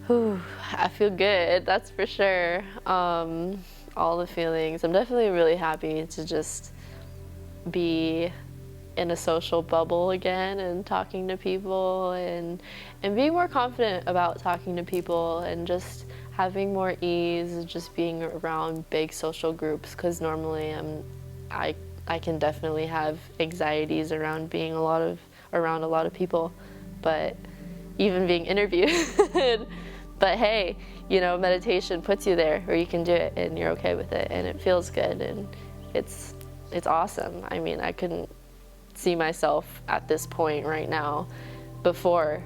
Whew, I feel good, that's for sure. All the feelings. I'm definitely really happy to just be in a social bubble again and talking to people and being more confident about talking to people and just having more ease just being around big social groups, because normally I can definitely have anxieties around being around a lot of people, but even being interviewed. But hey, you know, meditation puts you there where you can do it and you're okay with it and it feels good and it's awesome. I mean, I couldn't see myself at this point right now. Before,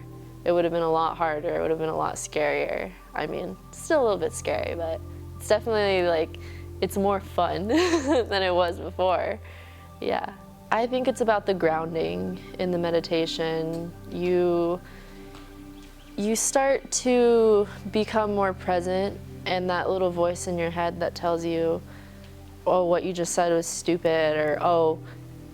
it would have been a lot harder, it would have been a lot scarier. I mean, it's still a little bit scary, but it's definitely like, it's more fun than it was before. Yeah. I think it's about the grounding in the meditation. You start to become more present, and that little voice in your head that tells you, oh, what you just said was stupid, or oh,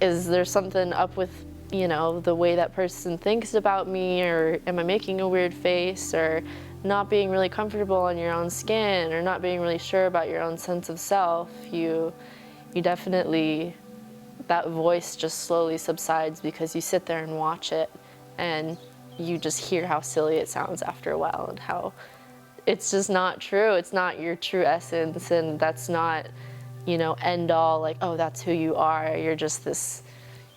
is there something up with, you know, the way that person thinks about me, or am I making a weird face, or not being really comfortable in your own skin, or not being really sure about your own sense of self. You definitely, that voice just slowly subsides because you sit there and watch it, and you just hear how silly it sounds after a while and how it's just not true. It's not your true essence, and that's not, you know, end all, like, oh, that's who you are. You're just this,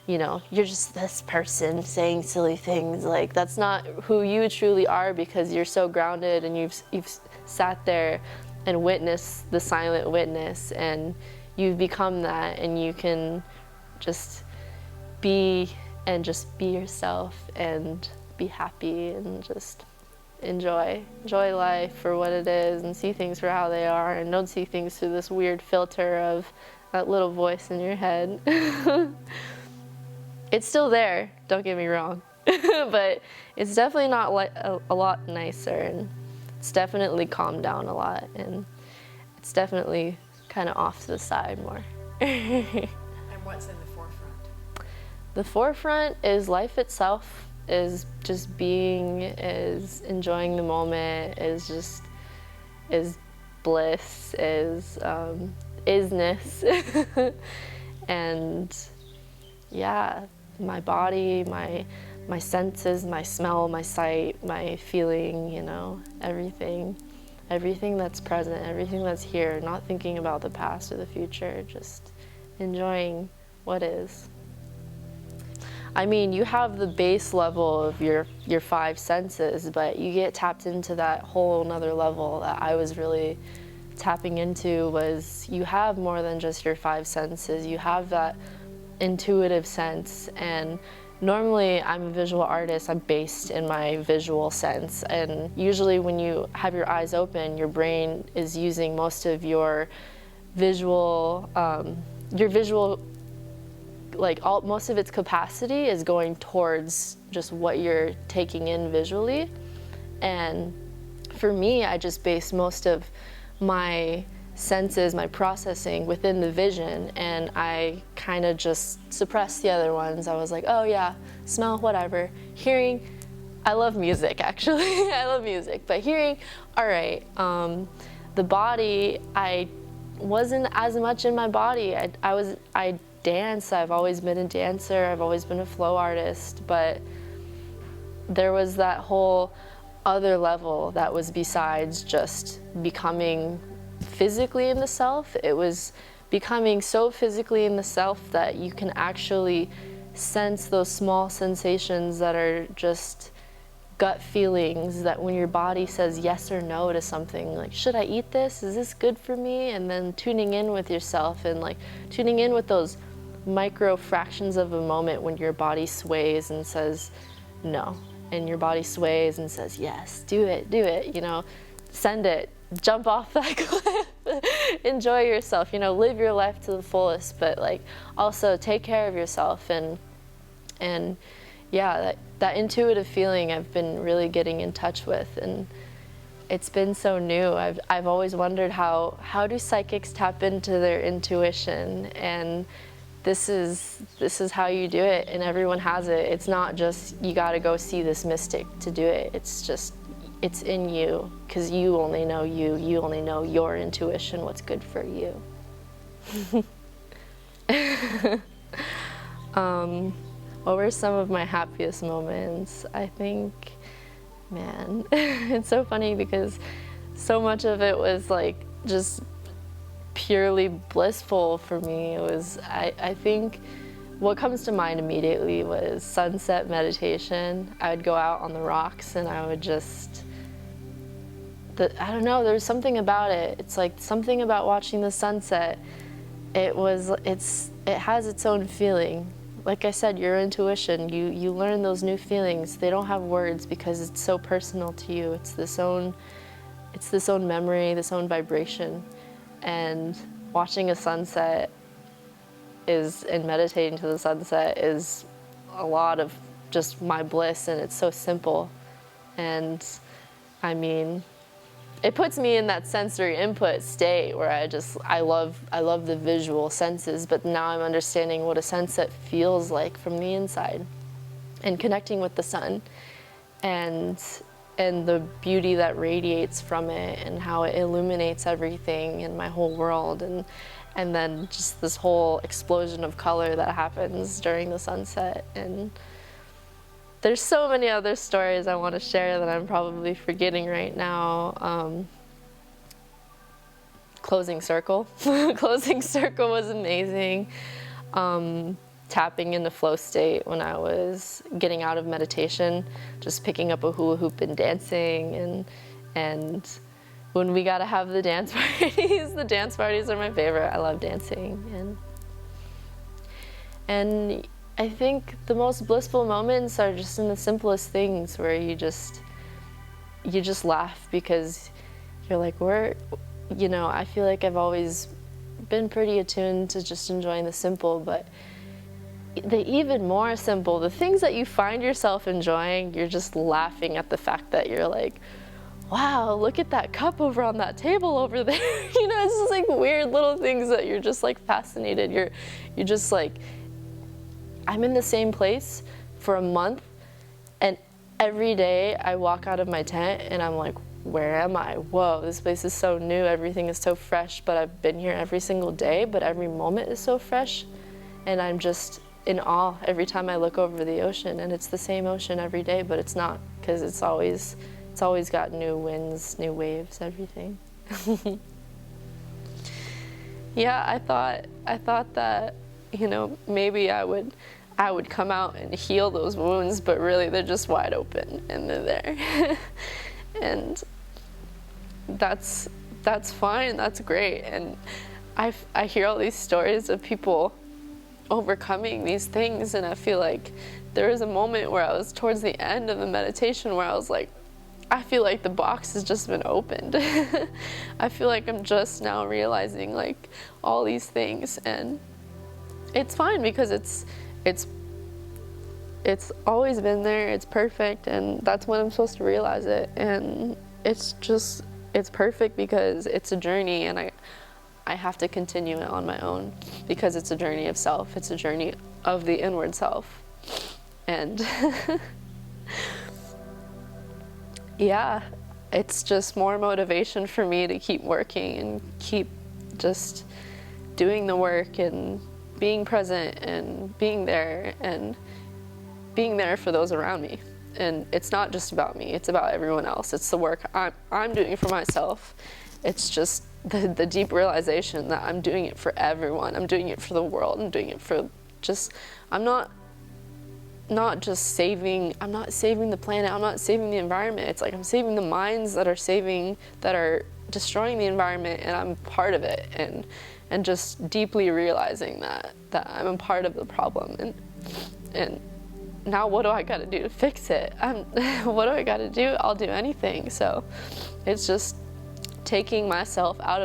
you know, you're just this person saying silly things. Like, that's not who you truly are, because you're so grounded and you've sat there and witnessed the silent witness, and you've become that, and you can just be yourself and be happy and just enjoy life for what it is and see things for how they are, and don't see things through this weird filter of that little voice in your head. It's still there, don't get me wrong, but it's definitely not a lot nicer, and it's definitely calmed down a lot, and it's definitely kind of off to the side more. And what's in the forefront? The forefront is life itself, is just being, is enjoying the moment, is bliss, is isness. And yeah, my body, my senses, my smell, my sight, my feeling, you know, everything that's present, everything that's here, not thinking about the past or the future, just enjoying what is. I mean, you have the base level of your five senses, but you get tapped into that whole nother level that I was really tapping into. Was you have more than just your five senses. You have that intuitive sense, and normally I'm a visual artist. I'm based in my visual sense, and usually when you have your eyes open, your brain is using most of your visual, like most of its capacity is going towards just what you're taking in visually. And for me, I just based most of my senses, my processing within the vision, and I kind of just suppressed the other ones. I was like, oh yeah, smell, whatever. Hearing, I love music actually. I love music, but hearing, all right. The body, I wasn't as much in my body. I dance, I've always been a dancer, I've always been a flow artist, but there was that whole other level that was besides just becoming physically in the self. It was becoming so physically in the self that you can actually sense those small sensations that are just gut feelings, that when your body says yes or no to something, like, should I eat this? Is this good for me? And then tuning in with yourself and like tuning in with those micro fractions of a moment when your body sways and says no, and your body sways and says yes, do it, you know, send it, jump off that cliff, enjoy yourself, you know, live your life to the fullest, but like also take care of yourself. And yeah, that intuitive feeling I've been really getting in touch with, and it's been so new. I've always wondered how do psychics tap into their intuition, and this is how you do it, and everyone has it. It's not just you got to go see this mystic to do it. It's just it's in you, because you only know you. You only know your intuition, what's good for you. What were some of my happiest moments? I think, man, it's so funny because so much of it was like just purely blissful for me. It was, I think what comes to mind immediately was sunset meditation. I would go out on the rocks and I would just, I don't know, there's something about it. It's like something about watching the sunset. It has its own feeling. Like I said, your intuition, you learn those new feelings. They don't have words because it's so personal to you. It's this own memory, this own vibration. And watching a sunset and meditating to the sunset is a lot of just my bliss, and it's so simple. And I mean, it puts me in that sensory input state where I love the visual senses, but now I'm understanding what a sunset feels like from the inside, and connecting with the sun and the beauty that radiates from it, and how it illuminates everything in my whole world, and then just this whole explosion of color that happens during the sunset. And there's so many other stories I want to share that I'm probably forgetting right now. Closing circle. Closing circle was amazing. Tapping into flow state when I was getting out of meditation, just picking up a hula hoop and dancing, and when we got to have the dance parties are my favorite. I love dancing, and I think the most blissful moments are just in the simplest things, where you just laugh because you're like, I feel like I've always been pretty attuned to just enjoying the simple, but the even more simple, the things that you find yourself enjoying, you're just laughing at the fact that you're like, wow, look at that cup over on that table over there. It's just like weird little things that you're just like fascinated. You're just like, I'm in the same place for a month, and every day I walk out of my tent and I'm like, where am I? Whoa, this place is so new. Everything is so fresh, but I've been here every single day, but every moment is so fresh. And I'm just in awe every time I look over the ocean, and it's the same ocean every day, but it's not, because it's always got new winds, new waves, everything. Yeah, I thought that, maybe I would come out and heal those wounds, but really they're just wide open and they're there. And that's fine, that's great. And I hear all these stories of people overcoming these things, and I feel like there was a moment where I was towards the end of the meditation where I was like, I feel like the box has just been opened. I feel like I'm just now realizing like all these things, and it's fine because it's always been there. It's perfect, and that's when I'm supposed to realize it. And it's perfect because it's a journey, and I have to continue it on my own, because it's a journey of self. It's a journey of the inward self. And yeah, it's just more motivation for me to keep working and keep just doing the work and being present and being there for those around me. And it's not just about me, it's about everyone else. It's the work I'm doing for myself. It's just the deep realization that I'm doing it for everyone. I'm doing it for the world. I'm doing it for I'm not saving the planet. I'm not saving the environment. It's like I'm saving the minds that are destroying the environment, and I'm part of it. And just deeply realizing that I'm a part of the problem. And now what do I got to do to fix it? What do I got to do? I'll do anything. So it's just taking myself out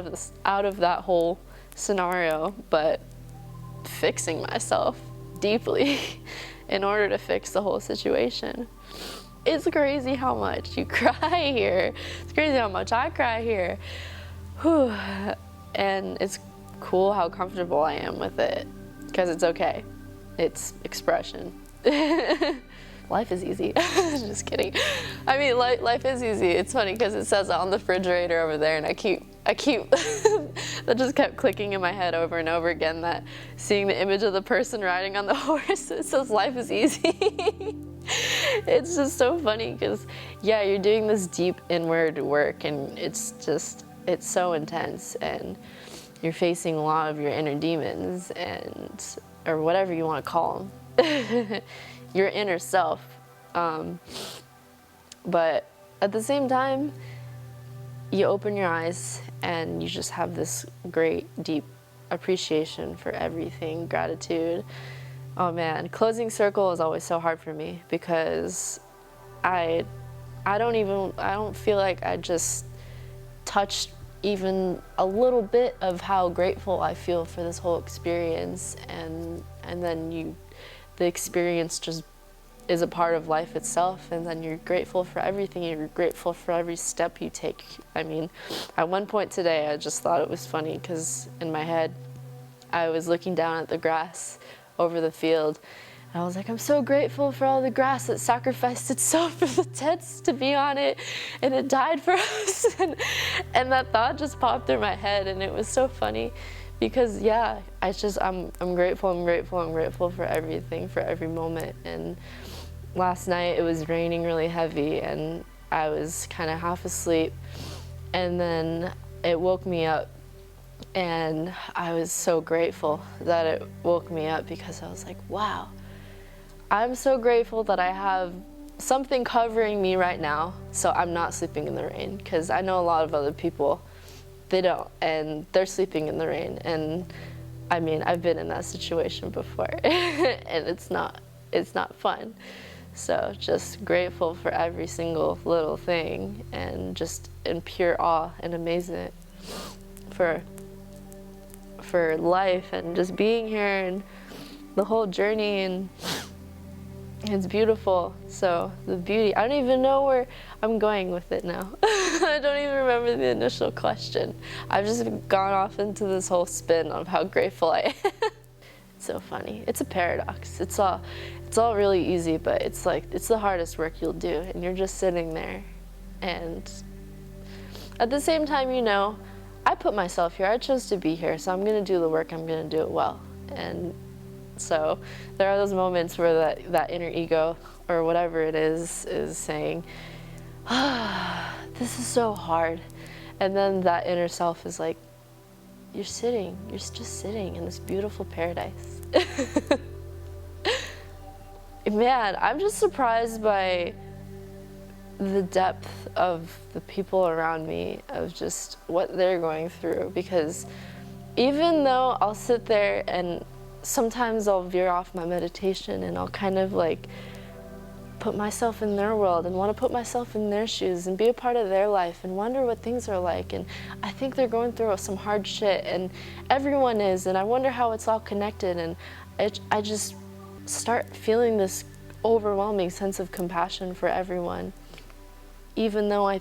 of that whole scenario, but fixing myself deeply in order to fix the whole situation. It's crazy how much you cry here. It's crazy how much I cry here. Whew. And it's cool how comfortable I am with it, because it's okay. It's expression. life is easy. Just kidding. I mean, life is easy. It's funny because it says it on the refrigerator over there, and I keep that just kept clicking in my head over and over again, that seeing the image of the person riding on the horse, it says life is easy. It's just so funny because, yeah, you're doing this deep inward work, and it's so intense, and you're facing a lot of your inner demons, or whatever you want to call them, your inner self. But at the same time, you open your eyes and you just have this great, deep appreciation for everything, gratitude. Oh man, closing circle is always so hard for me because I don't feel like I just touched even a little bit of how grateful I feel for this whole experience, and then the experience just is a part of life itself, and then you're grateful for everything. You're grateful for every step you take. I mean, at one point today, I just thought it was funny because in my head, I was looking down at the grass over the field, and I was like, I'm so grateful for all the grass that sacrificed itself for the tents to be on it, and it died for us. And that thought just popped through my head, and it was so funny because, yeah, I'm grateful for everything, for every moment. And last night it was raining really heavy, and I was kind of half asleep, and then it woke me up, and I was so grateful that it woke me up because I was like, wow, I'm so grateful that I have something covering me right now so I'm not sleeping in the rain, because I know a lot of other people, they don't, and they're sleeping in the rain. And I mean, I've been in that situation before and it's not fun. So just grateful for every single little thing, and just in pure awe and amazement for life, and just being here, and the whole journey, and it's beautiful. So the beauty, I don't even know where I'm going with it now. I don't even remember the initial question. I've just gone off into this whole spin of how grateful I am. It's so funny. It's a paradox. It's all really easy, but it's the hardest work you'll do, and you're just sitting there. And at the same time, you know, I put myself here. I chose to be here, so I'm going to do the work. I'm going to do it well. And so there are those moments where that inner ego, or whatever it is saying, this is so hard. And then that inner self is like, you're just sitting in this beautiful paradise. Man, I'm just surprised by the depth of the people around me, of just what they're going through, because even though I'll sit there and sometimes I'll veer off my meditation, and I'll kind of like put myself in their world and want to put myself in their shoes and be a part of their life and wonder what things are like, and I think they're going through some hard shit, and everyone is, and I wonder how it's all connected, and I just start feeling this overwhelming sense of compassion for everyone, even though I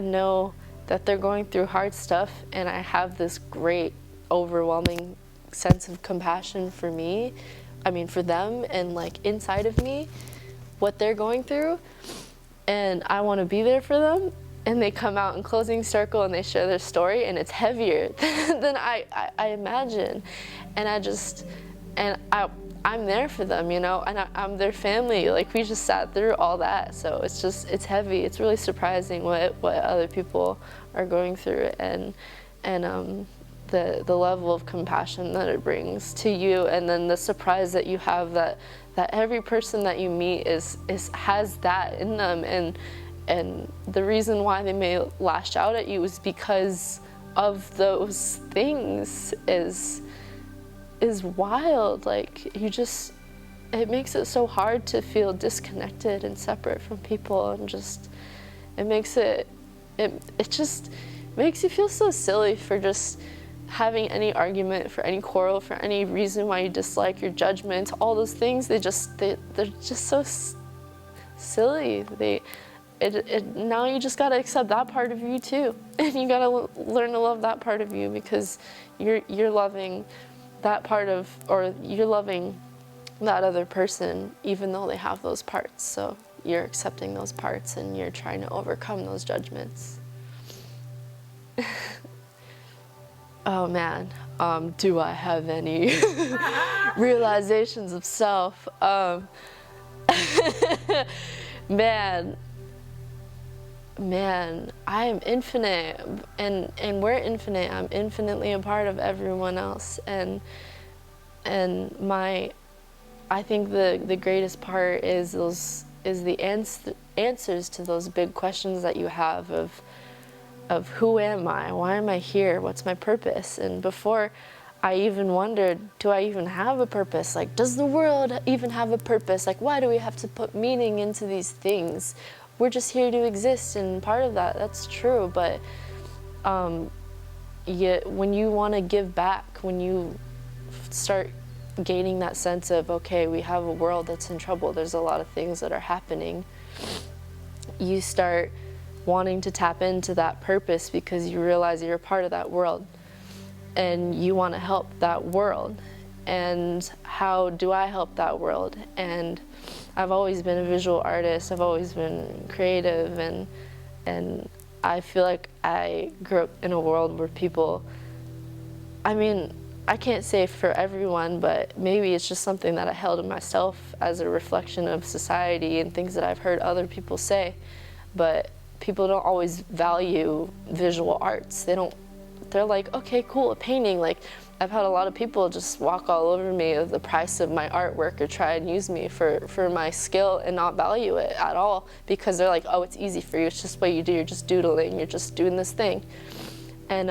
know that they're going through hard stuff, and I have this great overwhelming sense of compassion for them, and like inside of me, what they're going through, and I want to be there for them, and they come out in closing circle and they share their story, and it's heavier than I imagine, and I'm there for them, you know, and I'm their family. Like, we just sat through all that, so it's heavy. It's really surprising what other people are going through, and the level of compassion that it brings to you, and then the surprise that you have that every person that you meet has that in them, and the reason why they may lash out at you is because of those things is wild. Like, it makes it so hard to feel disconnected and separate from people, and it just makes you feel so silly for just having any argument, for any quarrel, for any reason why you dislike, your judgment, all those things. They're just so silly. Now you just gotta accept that part of you too, and you gotta learn to love that part of you, because you're loving that part of, or you're loving that other person, even though they have those parts. So you're accepting those parts and you're trying to overcome those judgments. Oh man, do I have any realizations of self? Man, I am infinite, and we're infinite. I'm infinitely a part of everyone else, and I think the greatest part is the answers to those big questions that you have of who am I? Why am I here? What's my purpose? And before I even wondered, do I even have a purpose? Like, does the world even have a purpose? Like, why do we have to put meaning into these things? We're just here to exist, and part of that's true, but when you want to give back, when you start gaining that sense of, okay, we have a world that's in trouble, there's a lot of things that are happening, you start wanting to tap into that purpose because you realize you're a part of that world and you want to help that world. And how do I help that world? And I've always been a visual artist, I've always been creative, and I feel like I grew up in a world where people, I mean, I can't say for everyone, but maybe it's just something that I held in myself as a reflection of society and things that I've heard other people say. But people don't always value visual arts. They're like, okay, cool, a painting. Like, I've had a lot of people just walk all over me of the price of my artwork or try and use me for my skill and not value it at all, because they're like, oh, it's easy for you, it's just what you do, you're just doodling, you're just doing this thing. And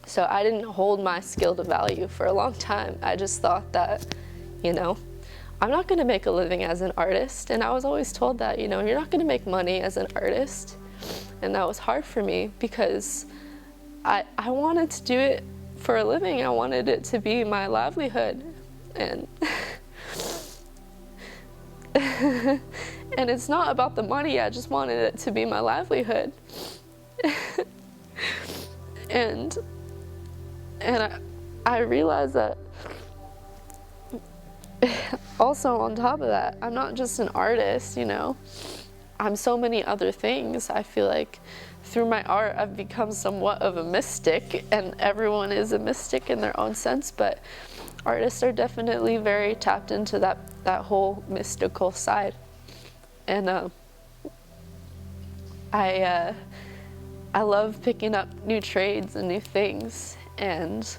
so I didn't hold my skill to value for a long time. I just thought that, I'm not gonna make a living as an artist. And I was always told that, you're not gonna make money as an artist. And that was hard for me because I wanted to do it for a living. I wanted it to be my livelihood. And and it's not about the money, I just wanted it to be my livelihood. and I realized that also on top of that, I'm not just an artist, I'm so many other things. I feel like through my art, I've become somewhat of a mystic, and everyone is a mystic in their own sense, but artists are definitely very tapped into that whole mystical side. And I love picking up new trades and new things, and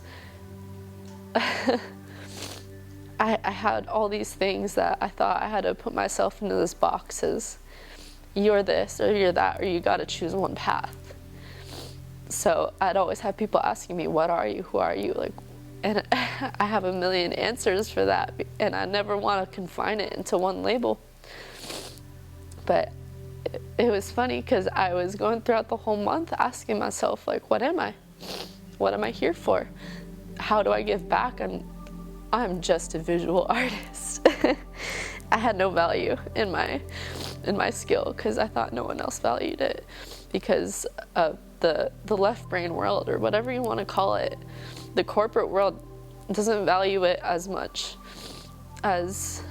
I had all these things that I thought I had to put myself into this box as you're this or you're that, or you got to choose one path. So I'd always have people asking me, what are you, who are you, like, and I have a million answers for that, and I never want to confine it into one label. But it was funny because I was going throughout the whole month asking myself, like, what am I? What am I here for? How do I give back? I'm just a visual artist. I had no value in my skill because I thought no one else valued it, because of the left brain world, or whatever you want to call it. The corporate world doesn't value it as much as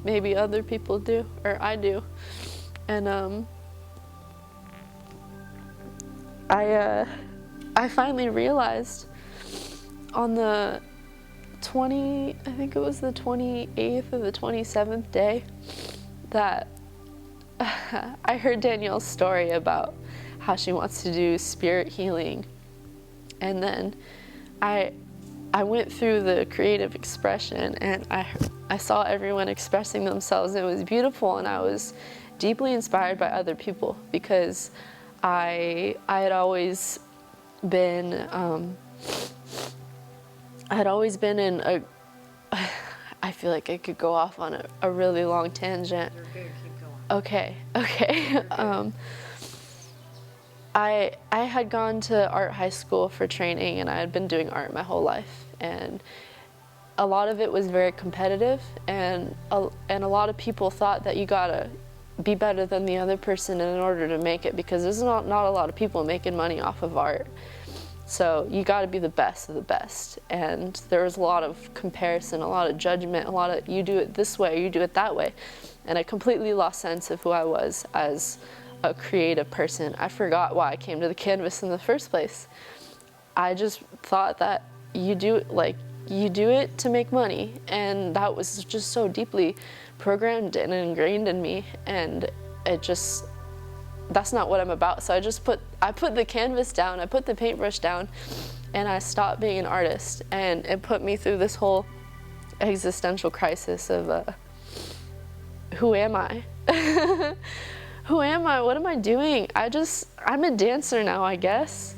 maybe other people do, or I do. And I finally realized on the I think it was the 28th or the 27th day, that I heard Danielle's story about how she wants to do spirit healing. And then I went through the creative expression, and I saw everyone expressing themselves. It was beautiful, and I was deeply inspired by other people, because I had always been in a, I feel like I could go off on a really long tangent. You're good, keep going. Okay. I had gone to art high school for training, and I had been doing art my whole life, and a lot of it was very competitive, and a lot of people thought that you gotta be better than the other person in order to make it, because there's not a lot of people making money off of art. So you got to be the best of the best. And there was a lot of comparison, a lot of judgment, a lot of you do it this way, you do it that way. And I completely lost sense of who I was as a creative person. I forgot why I came to the canvas in the first place. I just thought that you do it to make money, and that was just so deeply programmed and ingrained in me, and that's not what I'm about. So I put the canvas down, I put the paintbrush down, and I stopped being an artist, and it put me through this whole existential crisis of who am I? Who am I? What am I doing? I'm a dancer now, I guess.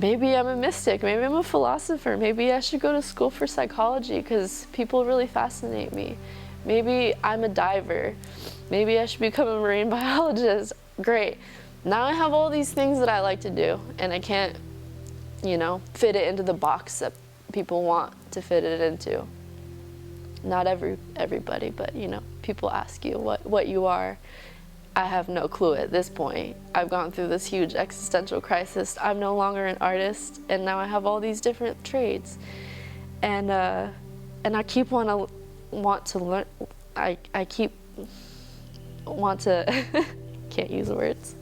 Maybe I'm a mystic, maybe I'm a philosopher, maybe I should go to school for psychology because people really fascinate me. Maybe I'm a diver, maybe I should become a marine biologist. Great. Now I have all these things that I like to do, and I can't, fit it into the box that people want to fit it into. Not everybody, but people ask you what you are. I have no clue at this point. I've gone through this huge existential crisis. I'm no longer an artist, and now I have all these different trades, and I keep want to learn. I keep want to can't use words.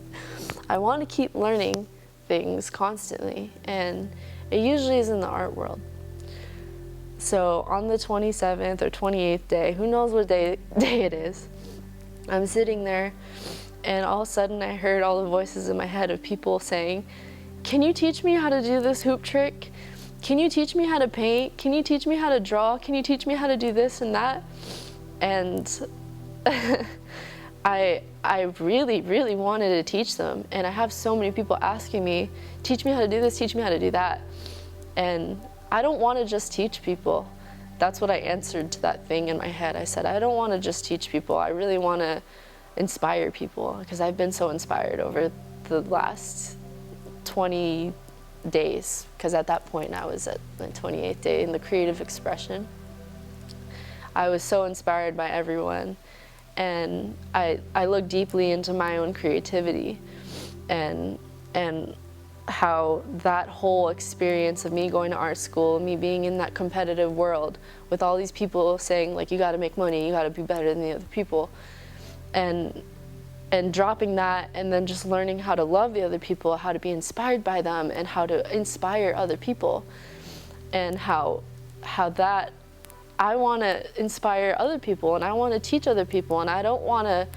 I want to keep learning things constantly, and it usually is in the art world. So on the 27th or 28th day, who knows what day it is, I'm sitting there, and all of a sudden I heard all the voices in my head of people saying, "Can you teach me how to do this hoop trick? Can you teach me how to paint? Can you teach me how to draw? Can you teach me how to do this and that?" And I really, really wanted to teach them, and I have so many people asking me, "Teach me how to do this, teach me how to do that." And I don't want to just teach people. That's what I answered to that thing in my head. I said, I don't want to just teach people. I really want to inspire people, because I've been so inspired over the last 20 days, because at that point I was at the 28th day in the creative expression. I was so inspired by everyone, and I looked deeply into my own creativity and how that whole experience of me going to art school, me being in that competitive world with all these people saying, like, you got to make money, you got to be better than the other people, and dropping that, and then just learning how to love the other people, how to be inspired by them, and how to inspire other people, and how that I want to inspire other people, and I want to teach other people, and I don't want to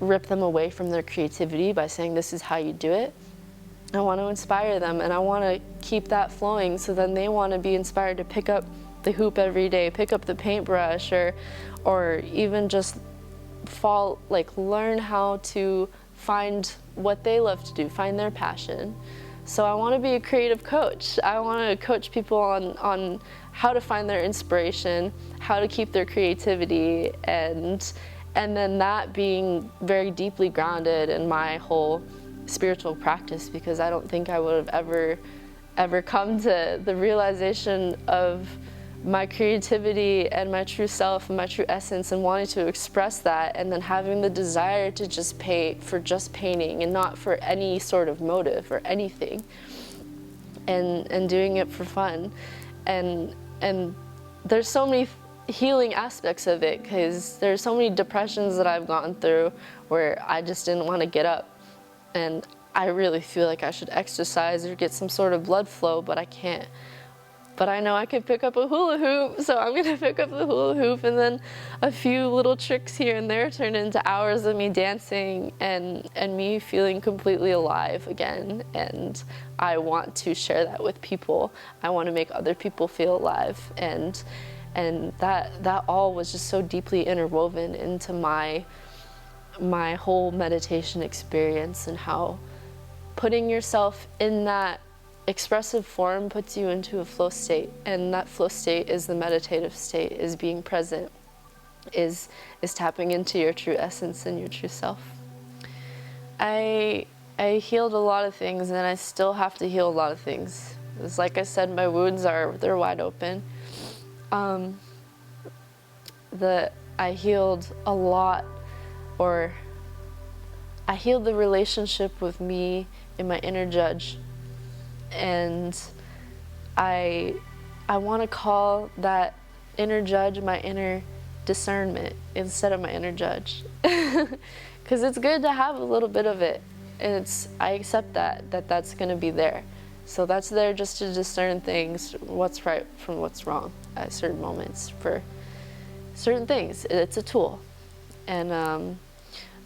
rip them away from their creativity by saying this is how you do it. I want to inspire them, and I want to keep that flowing, so then they want to be inspired to pick up the hoop every day, pick up the paintbrush, or even just learn how to find what they love to do, find their passion. So I want to be a creative coach. I want to coach people on how to find their inspiration, how to keep their creativity, and then that being very deeply grounded in my whole spiritual practice, because I don't think I would have ever come to the realization of my creativity and my true self and my true essence, and wanting to express that, and then having the desire to just paint for just painting and not for any sort of motive or anything, and doing it for fun. And there's so many healing aspects of it, because there's so many depressions that I've gone through where I just didn't want to get up, and I really feel like I should exercise or get some sort of blood flow, but I can't. But I know I can pick up a hula hoop, so I'm gonna pick up the hula hoop, and then a few little tricks here and there turn into hours of me dancing and me feeling completely alive again. And I want to share that with people. I want to make other people feel alive, and that all was just so deeply interwoven into my whole meditation experience, and how putting yourself in that expressive form puts you into a flow state, and that flow state is the meditative state, is being present, is tapping into your true essence and your true self. I healed a lot of things, and I still have to heal a lot of things. It's like I said, my wounds they're wide open. I healed a lot, or I healed the relationship with me and my inner judge. And I want to call that inner judge my inner discernment instead of my inner judge. Because it's good to have a little bit of it. And I accept that's going to be there. So that's there just to discern things, what's right from what's wrong at certain moments for certain things. It's a tool. And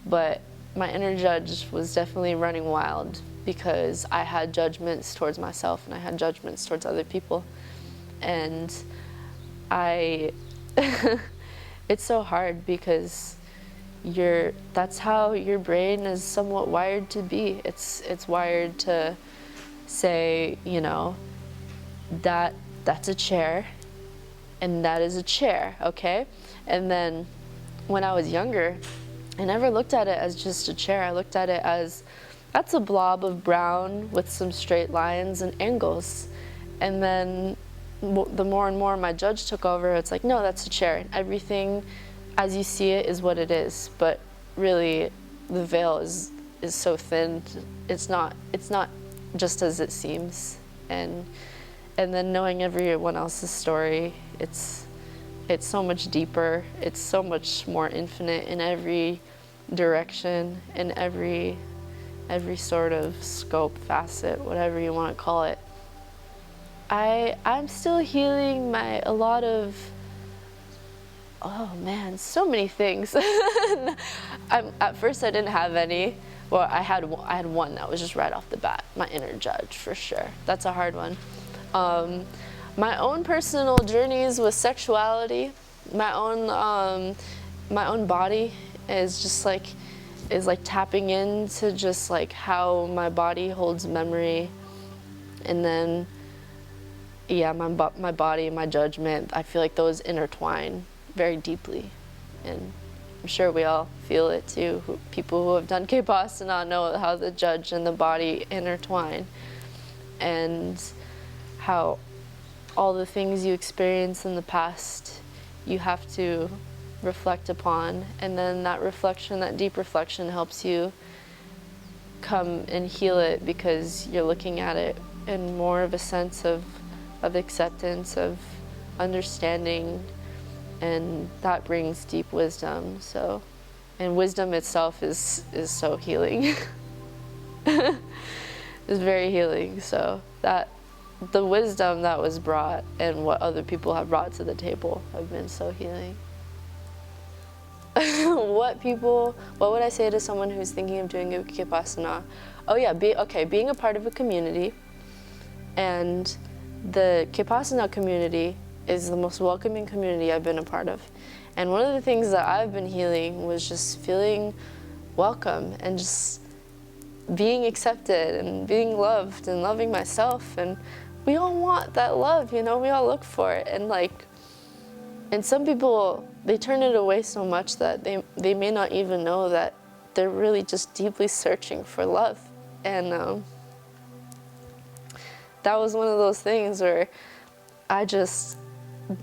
but my inner judge was definitely running wild because I had judgments towards myself and I had judgments towards other people. And it's so hard because that's how your brain is somewhat wired to be. It's wired to say, you know, that's a chair and that is a chair, okay? And then when I was younger, I never looked at it as just a chair. I looked at it as, that's a blob of brown with some straight lines and angles. And then the more and more my judge took over, it's like, no, that's a chair. Everything as you see it is what it is. But really, the veil is so thin. It's not just as it seems. And then knowing everyone else's story, it's so much deeper. It's so much more infinite in every direction, in every sort of scope, facet, whatever you want to call it. I'm still healing a lot of, oh man, so many things. At first I didn't have any. Well, I had one that was just right off the bat, my inner judge, for sure. That's a hard one. My own personal journeys with sexuality, my own body is like tapping into just like how my body holds memory, and then my body and my judgment, I feel like those intertwine very deeply, and I'm sure we all feel it too. People who have done Quepasana know how the judge and the body intertwine, and how all the things you experience in the past you have to reflect upon, and then that reflection, that deep reflection, helps you come and heal it because you're looking at it in more of a sense of acceptance, of understanding, and that brings deep wisdom. So, and wisdom itself is so healing. It's very healing. So that the wisdom that was brought and what other people have brought to the table have been so healing. What would I say to someone who's thinking of doing a Quepasana? Oh yeah, being a part of a community. And the Quepasana community is the most welcoming community I've been a part of. And one of the things that I've been healing was just feeling welcome and just being accepted and being loved and loving myself. And we all want that love, you know, we all look for it. And some people, they turn it away so much that they may not even know that they're really just deeply searching for love. And that was one of those things where I just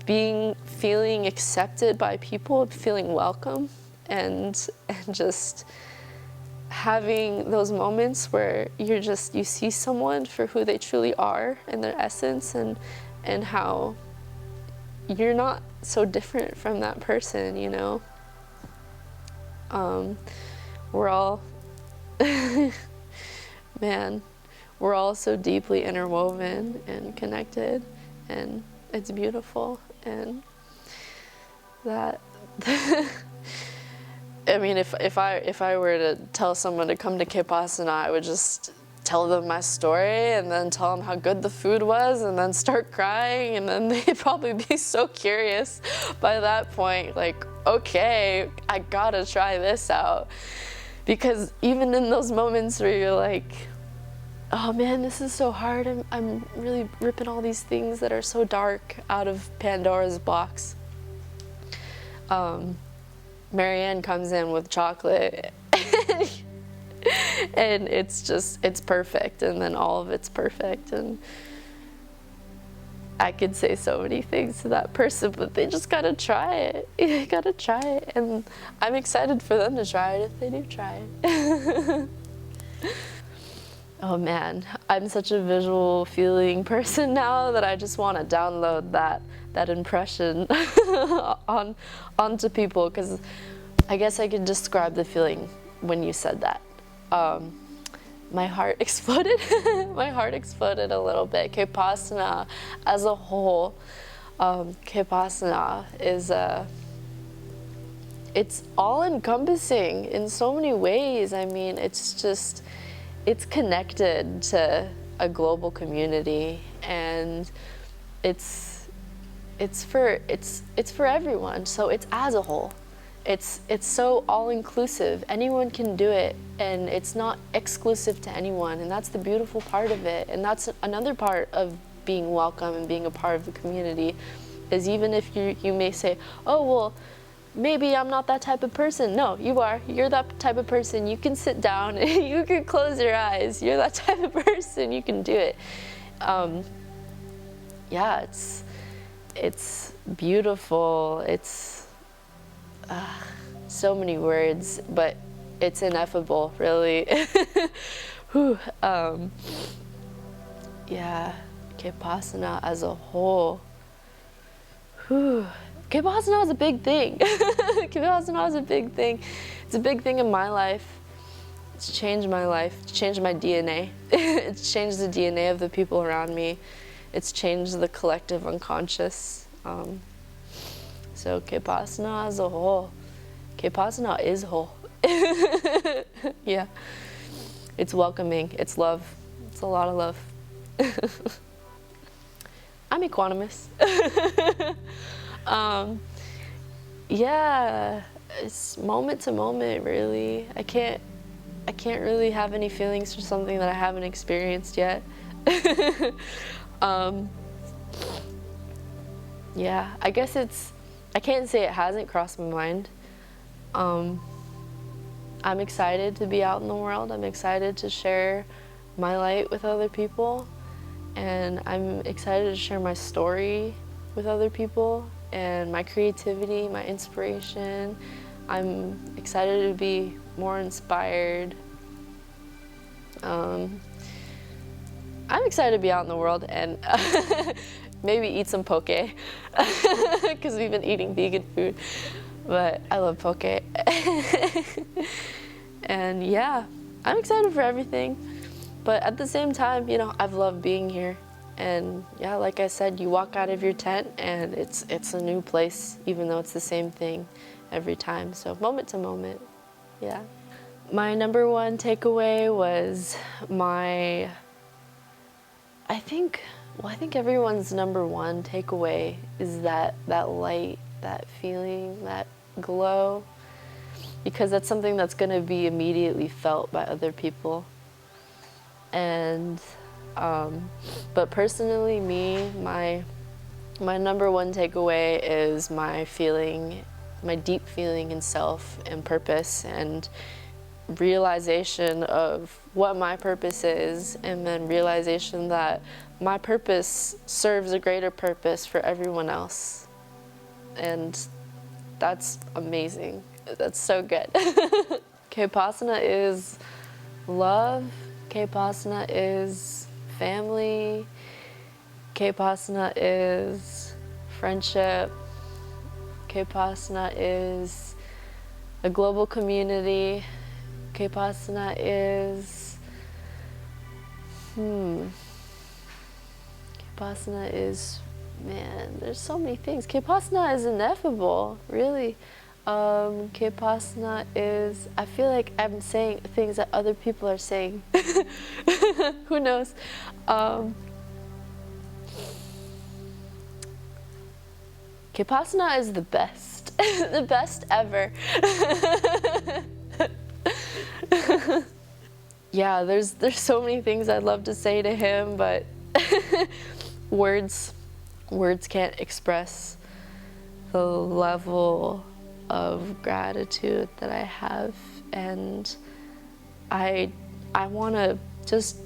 feeling accepted by people, feeling welcome, and just having those moments where you see someone for who they truly are and their essence, and how you're not so different from that person, you know. We're all, man, we're all so deeply interwoven and connected, and it's beautiful. And that, I mean, if I were to tell someone to come to Quepasana, I would just tell them my story and then tell them how good the food was and then start crying, and then they'd probably be so curious by that point, like, okay, I gotta try this out. Because even in those moments where you're like, oh man, this is so hard, I'm really ripping all these things that are so dark out of Pandora's box. Marianne comes in with chocolate and it's perfect, and then all of it's perfect, and I could say so many things to that person, but they just gotta try it. You gotta try it, and I'm excited for them to try it if they do try it. Oh man, I'm such a visual feeling person now that I just want to download that impression onto people, because I guess I could describe the feeling when you said that. My heart exploded. My heart exploded a little bit. Quepasana as a whole, Quepasana is it's all-encompassing in so many ways. I mean, it's connected to a global community, and it's for everyone. So it's as a whole. It's so all-inclusive. Anyone can do it, and it's not exclusive to anyone, and that's the beautiful part of it. And that's another part of being welcome and being a part of the community, is even if you may say, oh, well, maybe I'm not that type of person. No, you are. You're that type of person. You can sit down and you can close your eyes. You're that type of person. You can do it. Yeah, it's beautiful. It's so many words, but it's ineffable, really. Whew, yeah, Quepasana as a whole. Whew. Quepasana is a big thing. Quepasana is a big thing. It's a big thing in my life. It's changed my life. It's changed my DNA. It's changed the DNA of the people around me. It's changed the collective unconscious. So Quepasana as a whole. Quepasana is whole. Yeah. It's welcoming. It's love. It's a lot of love. I'm equanimous. Yeah, it's moment to moment, really. I can't really have any feelings for something that I haven't experienced yet. Yeah, I guess I can't say it hasn't crossed my mind. I'm excited to be out in the world. I'm excited to share my light with other people, and I'm excited to share my story with other people, and my creativity, my inspiration. I'm excited to be more inspired. I'm excited to be out in the world and maybe eat some poke, because we've been eating vegan food, but I love poke. And yeah, I'm excited for everything, but at the same time, you know, I've loved being here. And yeah, like I said, you walk out of your tent and it's a new place, even though it's the same thing every time. So moment to moment, yeah. My number one takeaway was I think everyone's number one takeaway is that light, that feeling, that glow, because that's something that's going to be immediately felt by other people. And but personally, my number one takeaway is my deep feeling in self and purpose, and realization of what my purpose is, and then realization that my purpose serves a greater purpose for everyone else. And that's amazing. That's so good. Quepasana is love. Quepasana is family. Quepasana is friendship. Quepasana is a global community. Quepasana is Quepasana is, man, there's so many things. Quepasana is ineffable, really. Quepasana is, I feel like I'm saying things that other people are saying. Who knows? Quepasana is the best. The best ever. Yeah, there's so many things I'd love to say to him, but words can't express the level of gratitude that I have, and I want to just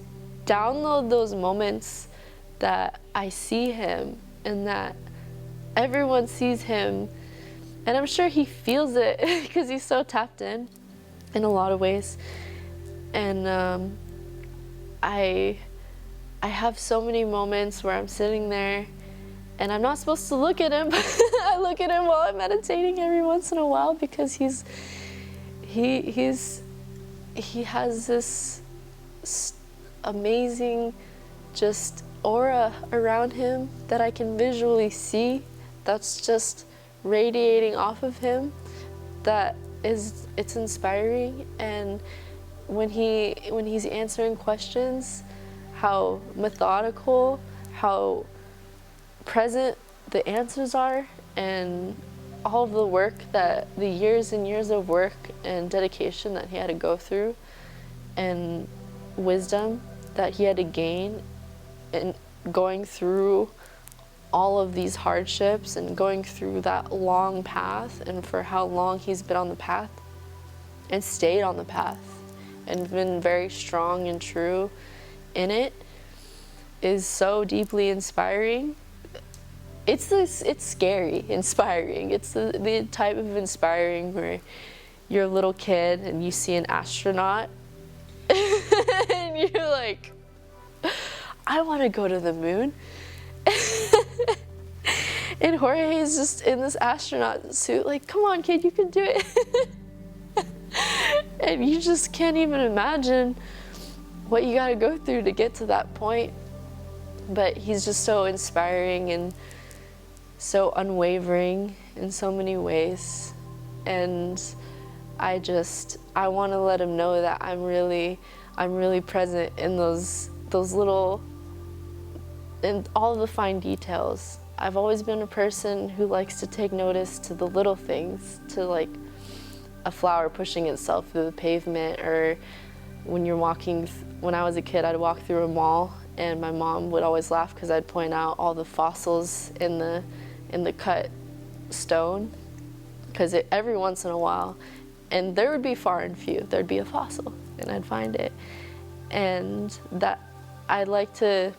download those moments that I see him and that everyone sees him, and I'm sure he feels it because he's so tapped in a lot of ways. And I have so many moments where I'm sitting there and I'm not supposed to look at him. I look at him while I'm meditating every once in a while, because he has this amazing just aura around him that I can visually see, that's just radiating off of him, it's inspiring. And when he's answering questions, how methodical, how present the answers are, and all of the work, that the years and years of work and dedication that he had to go through, and wisdom that he had to gain, and going through all of these hardships and going through that long path, and for how long he's been on the path and stayed on the path and been very strong and true in it, is so deeply inspiring. It's scary inspiring. It's the type of inspiring where you're a little kid and you see an astronaut and you're like, I want to go to the moon. And Jorge is just in this astronaut suit, like, come on, kid, you can do it. And you just can't even imagine what you got to go through to get to that point. But he's just so inspiring and so unwavering in so many ways. And I want to let him know that I'm really present in those little, in all the fine details. I've always been a person who likes to take notice to the little things, to like a flower pushing itself through the pavement, or when you're walking, when I was a kid, I'd walk through a mall and my mom would always laugh because I'd point out all the fossils in the cut stone, because every once in a while, and there would be far and few, there'd be a fossil and I'd find it. And that I'd like to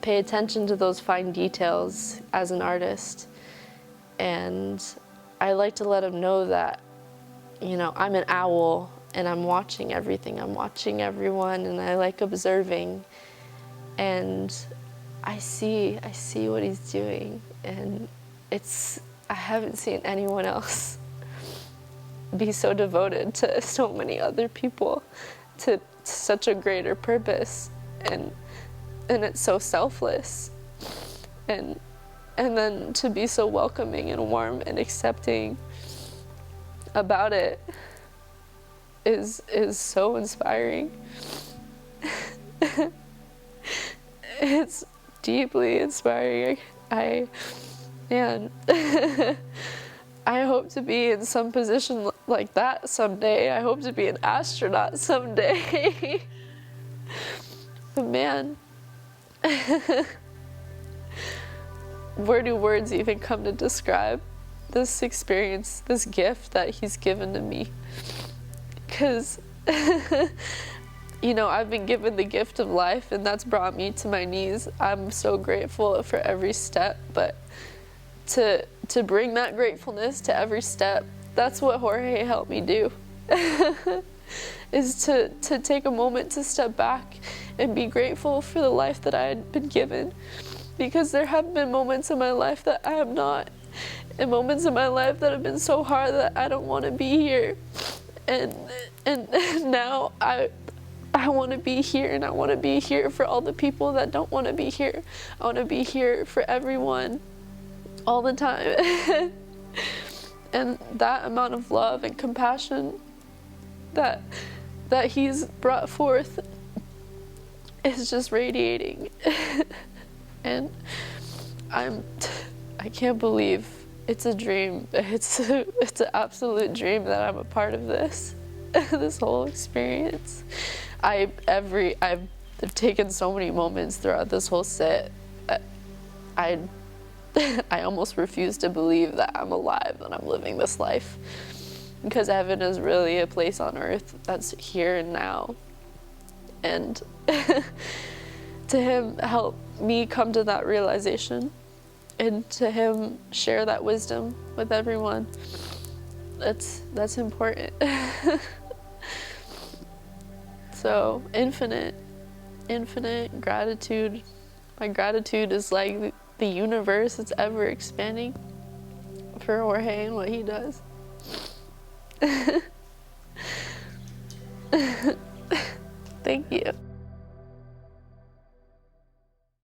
pay attention to those fine details as an artist. And I like to let them know that, you know, I'm an owl and I'm watching everything. I'm watching everyone, and I like observing. And I see what he's doing, and I haven't seen anyone else be so devoted to so many other people, to such a greater purpose, and it's so selfless, and then to be so welcoming and warm and accepting about it is so inspiring. It's deeply inspiring. I hope to be in some position like that someday. I hope to be an astronaut someday. But man, where do words even come to describe this experience, this gift that he's given to me? Because, you know, I've been given the gift of life, and that's brought me to my knees. I'm so grateful for every step, but to bring that gratefulness to every step, that's what Jorge helped me do. Is to take a moment to step back and be grateful for the life that I had been given. Because there have been moments in my life that I have not, and moments in my life that have been so hard that I don't want to be here. And now I want to be here, and I want to be here for all the people that don't want to be here. I want to be here for everyone, all the time. And that amount of love and compassion that he's brought forth is just radiating. And I can't believe it's a dream. It's an absolute dream that I'm a part of this whole experience. I've taken so many moments throughout this whole set. I almost refuse to believe that I'm alive, that I'm living this life, because heaven is really a place on earth that's here and now. And to him help me come to that realization, and to him share that wisdom with everyone. That's important. So infinite infinite gratitude. My gratitude is like the universe is ever expanding for Jorge and what he does. Thank you.